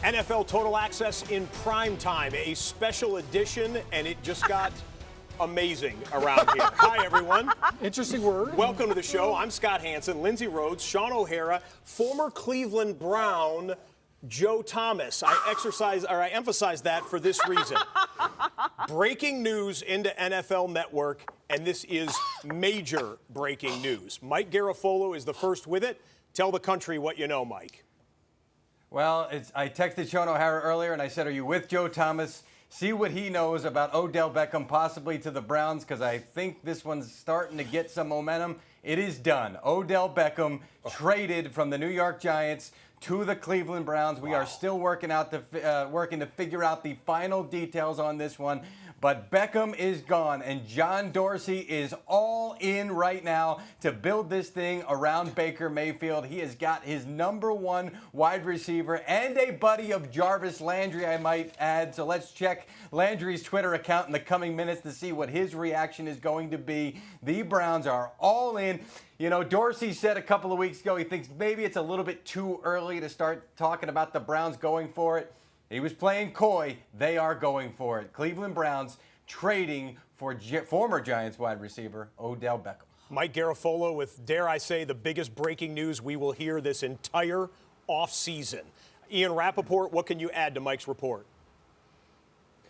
NFL Total Access in prime time, a special edition, and it just got amazing around here. Hi, everyone. Interesting word. Welcome to the show. I'm Scott Hanson, Lindsey Rhodes, Sean O'Hara, former Cleveland Brown Joe Thomas. I emphasize that for this reason. Breaking news into NFL Network, and this is major breaking news. Mike Garafolo is the first with it. Tell the country what you know, Mike. Well, I texted Sean O'Hara earlier, and I said, are you with Joe Thomas? See what he knows about Odell Beckham possibly to the Browns, because I think this one's starting to get some momentum. It is done. Odell Beckham traded from the New York Giants to the Cleveland Browns. We are still working to figure out the final details on this one. But Beckham is gone, and John Dorsey is all in right now to build this thing around Baker Mayfield. He has got his #1 wide receiver and a buddy of Jarvis Landry, I might add. So let's check Landry's Twitter account in the coming minutes to see what his reaction is going to be. The Browns are all in. You know, Dorsey said a couple of weeks ago he thinks maybe it's a little bit too early to start talking about the Browns going for it. He was playing coy. They are going for it. Cleveland Browns trading for former Giants wide receiver Odell Beckham. Mike Garafolo with, dare I say, the biggest breaking news we will hear this entire offseason. Ian Rappaport, what can you add to Mike's report?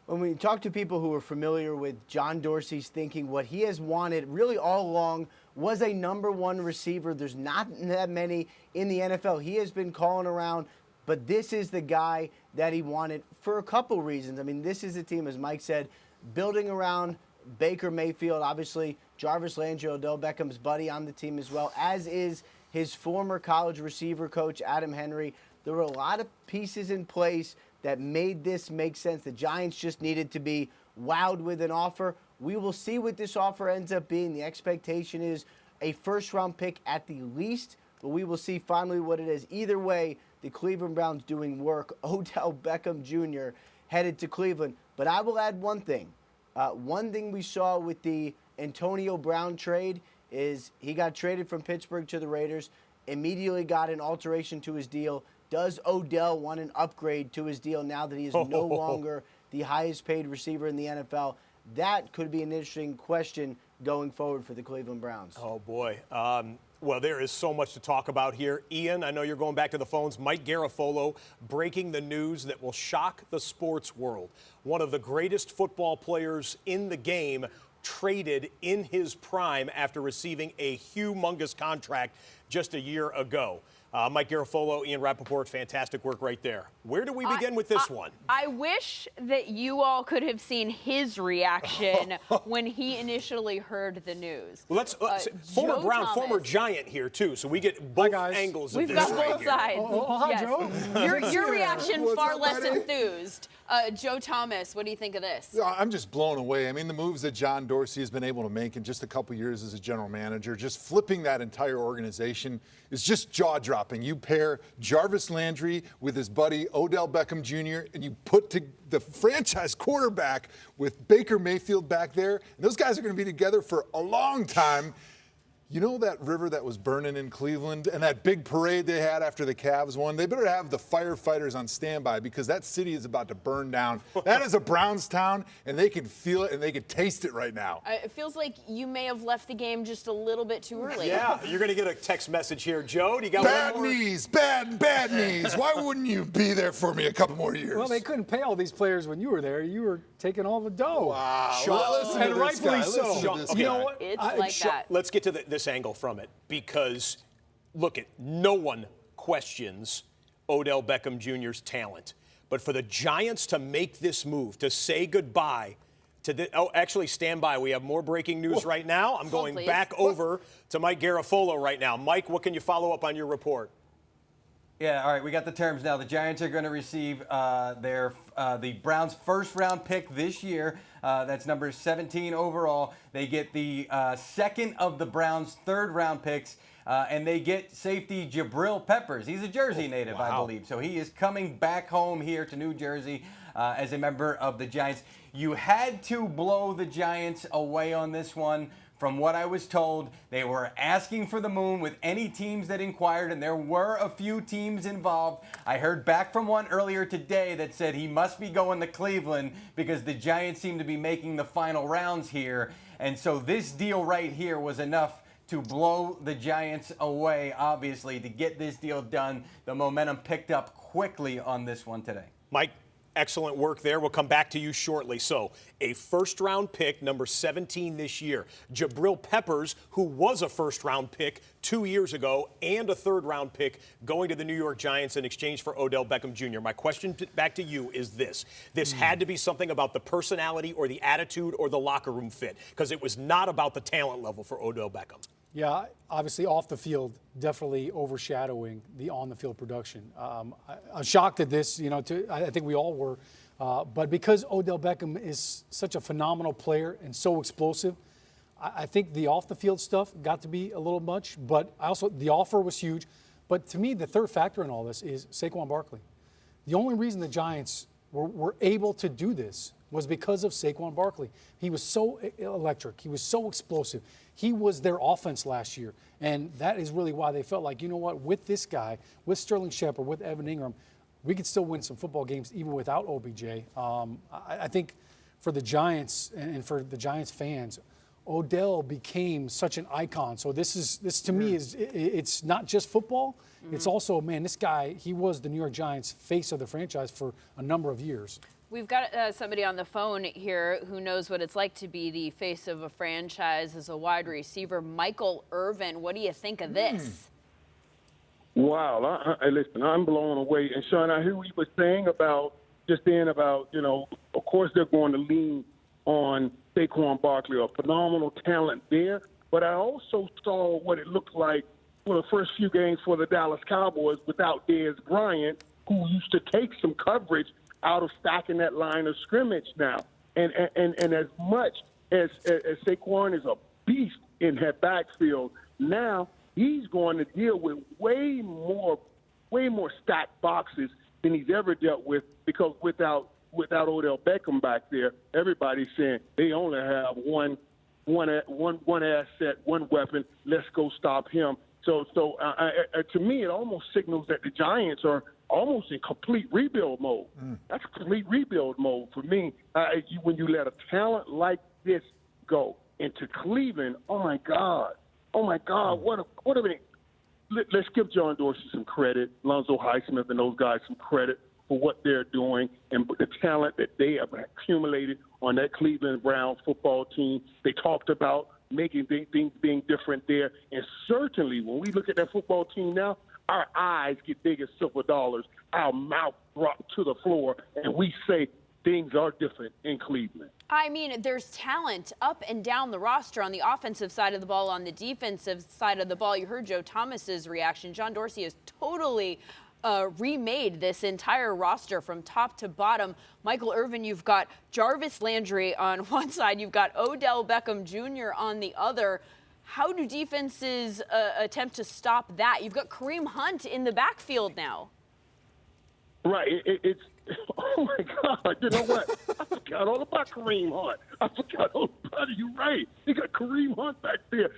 When we talk to people who are familiar with John Dorsey's thinking, what he has wanted really all along was a #1 receiver. There's not that many in the NFL. He has been calling around, but this is the guy that he wanted for a couple reasons. I mean, this is a team, as Mike said, building around Baker Mayfield. Obviously, Jarvis Landry, Odell Beckham's buddy on the team as well, as is his former college receiver coach, Adam Henry. There were a lot of pieces in place that made this make sense. The Giants just needed to be wowed with an offer. We will see what this offer ends up being. The expectation is a first-round pick at the least, but we will see finally what it is. Either way, the Cleveland Browns doing work. Odell Beckham Jr. headed to Cleveland. But I will add one thing. One thing we saw with the Antonio Brown trade is he got traded from Pittsburgh to the Raiders, immediately got an alteration to his deal. Does Odell want an upgrade to his deal now that he is no longer the highest paid receiver in the NFL? That could be an interesting question going forward for the Cleveland Browns. Oh, boy. Well, there is so much to talk about here. Ian, I know you're going back to the phones. Mike Garafolo breaking the news that will shock the sports world. One of the greatest football players in the game traded in his prime after receiving a humongous contract just a year ago. Mike Garafolo, Ian Rappaport, fantastic work right there. Where do we begin with this one? I wish that you all could have seen his reaction when he initially heard the news. Well, let's former Brown, Thomas, former Giant here, too, so we get both angles of We've this got right both here. sides. Hi, Yes. Joe. Your reaction, What's far up, less buddy? enthused. Joe Thomas, what do you think of this? Yeah, I'm just blown away. I mean, the moves that John Dorsey has been able to make in just a couple years as a general manager, just flipping that entire organization is just jaw-dropping. You pair Jarvis Landry with his buddy Odell Beckham Jr., and you put the franchise quarterback with Baker Mayfield back there, and those guys are going to be together for a long time. You know that river that was burning in Cleveland and that big parade they had after the Cavs won? They better have the firefighters on standby because that city is about to burn down. That is a Browns town, and they can feel it and they can taste it right now. It feels like you may have left the game just a little bit too early. Yeah, you're going to get a text message here. Joe, do you got Bad one more? knees, bad knees. Why wouldn't you be there for me a couple more years? Well, they couldn't pay all these players when you were there. You were taking all the dough. Wow. Sean, Listen to and this rightfully guy. so. Listen to this Okay. You guy. know what? It's like that. Let's get to this angle from it because, look, no one questions Odell Beckham Jr.'s talent. But for the Giants to make this move, to say goodbye to the – actually, stand by. We have more breaking news right now. I'm going please. back over to Mike Garafolo right now. Mike, what can you follow up on your report? Yeah, all right, we got the terms now. The Giants are going to receive the Browns' first-round pick this year. That's number 17 overall. They get the second of the Browns' third-round picks, and they get safety Jabril Peppers. He's a Jersey native, I believe. So he is coming back home here to New Jersey as a member of the Giants. You had to blow the Giants away on this one From what I was told, they were asking for the moon with any teams that inquired, and there were a few teams involved. I heard back from one earlier today that said he must be going to Cleveland because the Giants seem to be making the final rounds here. And so this deal right here was enough to blow the Giants away, obviously, to get this deal done. The momentum picked up quickly on this one today. Mike, excellent work there. We'll come back to you shortly. So, a first-round pick, number 17 this year. Jabril Peppers, who was a first-round pick 2 years ago, and a third-round pick going to the New York Giants in exchange for Odell Beckham Jr. My question back to you is this. This had to be something about the personality or the attitude or the locker room fit, because it was not about the talent level for Odell Beckham. Yeah, obviously off the field, definitely overshadowing the on-the-field production. I'm shocked at this, I think we all were. But because Odell Beckham is such a phenomenal player and so explosive, I think the off-the-field stuff got to be a little much. But the offer was huge. But to me, the third factor in all this is Saquon Barkley. The only reason the Giants were able to do this was because of Saquon Barkley. He was so electric. He was so explosive. He was their offense last year. And that is really why they felt like, you know what, with this guy, with Sterling Shepard, with Evan Ingram, we could still win some football games even without OBJ. I think for the Giants and for the Giants fans, Odell became such an icon. So this to me it's not just football. It's also, man, this guy, he was the New York Giants face of the franchise for a number of years. We've got somebody on the phone here who knows what it's like to be the face of a franchise as a wide receiver. Michael Irvin, what do you think of this? Wow. Listen, I'm blown away. And, Sean, I hear what you were saying about of course they're going to lean on Saquon Barkley, a phenomenal talent there. But I also saw what it looked like for the first few games for the Dallas Cowboys without Dez Bryant, who used to take some coverage out of stacking that line of scrimmage now. And as much as Saquon is a beast in that backfield, now he's going to deal with way more stacked boxes than he's ever dealt with, because without Odell Beckham back there, everybody's saying they only have one asset, one weapon. Let's go stop him. So to me, it almost signals that the Giants are almost in complete rebuild mode. That's complete rebuild mode for me. When you let a talent like this go into Cleveland, oh my God, what a minute. Let's give John Dorsey some credit, Lonzo Highsmith and those guys some credit for what they're doing and the talent that they have accumulated on that Cleveland Browns football team. They talked about making things being different there. And certainly when we look at that football team now, our eyes get big as silver dollars. Our mouth drops to the floor, and we say things are different in Cleveland. I mean, there's talent up and down the roster on the offensive side of the ball, on the defensive side of the ball. You heard Joe Thomas's reaction. John Dorsey has totally remade this entire roster from top to bottom. Michael Irvin, you've got Jarvis Landry on one side. You've got Odell Beckham Jr. on the other. How do defenses attempt to stop that? You've got Kareem Hunt in the backfield now. Right. It's oh, my God. You know what? I forgot all about Kareem Hunt. I forgot all about it. You're right. You got Kareem Hunt back there.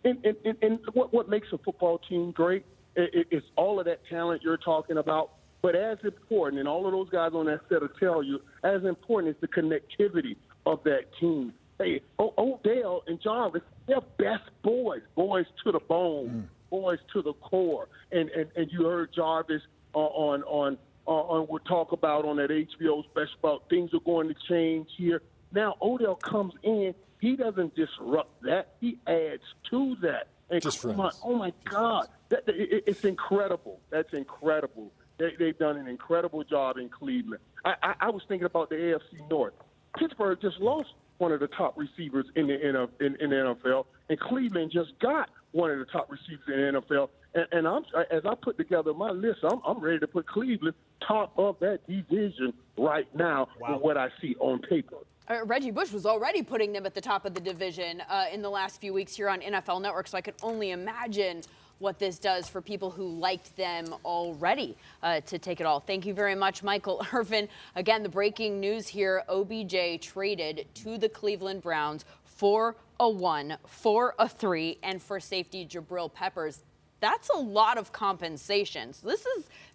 And what makes a football team great? It's all of that talent you're talking about. But as important, and all of those guys on that set will tell you, as important is the connectivity of that team. Hey, Odell and Jarvis, they're best boys to the bone, boys to the core. And you heard Jarvis on we'll talk about on that HBO special about things are going to change here. Now Odell comes in, he doesn't disrupt that, he adds to that. And just oh my God, it's incredible. That's incredible. They've done an incredible job in Cleveland. I was thinking about the AFC North. Pittsburgh just lost one of the top receivers in the NFL, and Cleveland just got one of the top receivers in the NFL. And as I put together my list, I'm ready to put Cleveland top of that division right now with what I see on paper. Reggie Bush was already putting them at the top of the division in the last few weeks here on NFL Network, so I could only imagine what this does for people who liked them already to take it all. Thank you very much, Michael Irvin. Again, the breaking news here, OBJ traded to the Cleveland Browns for a 1, for a 3, and for safety Jabril Peppers. That's a lot of compensation. So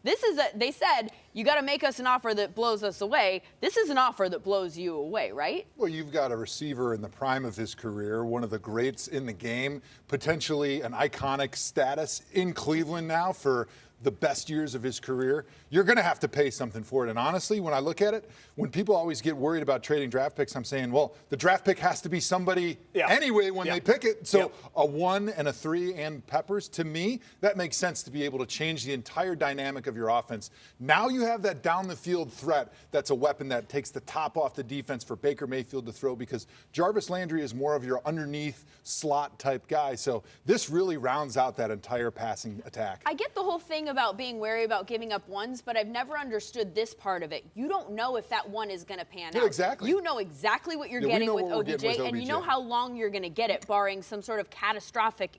they said, you got to make us an offer that blows us away. This is an offer that blows you away, right? Well, you've got a receiver in the prime of his career, one of the greats in the game, potentially an iconic status in Cleveland now for the best years of his career. You're going to have to pay something for it. And honestly, when I look at it, when people always get worried about trading draft picks, I'm saying, well, the draft pick has to be somebody anyway when they pick it. So a 1 and a 3 and Peppers, to me, that makes sense to be able to change the entire dynamic of your offense. Now you have that down the field threat that's a weapon that takes the top off the defense for Baker Mayfield to throw, because Jarvis Landry is more of your underneath slot type guy. So this really rounds out that entire passing attack. I get the whole thing about being wary about giving up 1s, but I've never understood this part of it. You don't know if that 1 is going to pan out. Exactly. You know exactly what you're Yeah, we getting know with what we're getting OBJ, with and you OBJ. know how long you're going to get it, barring some sort of catastrophic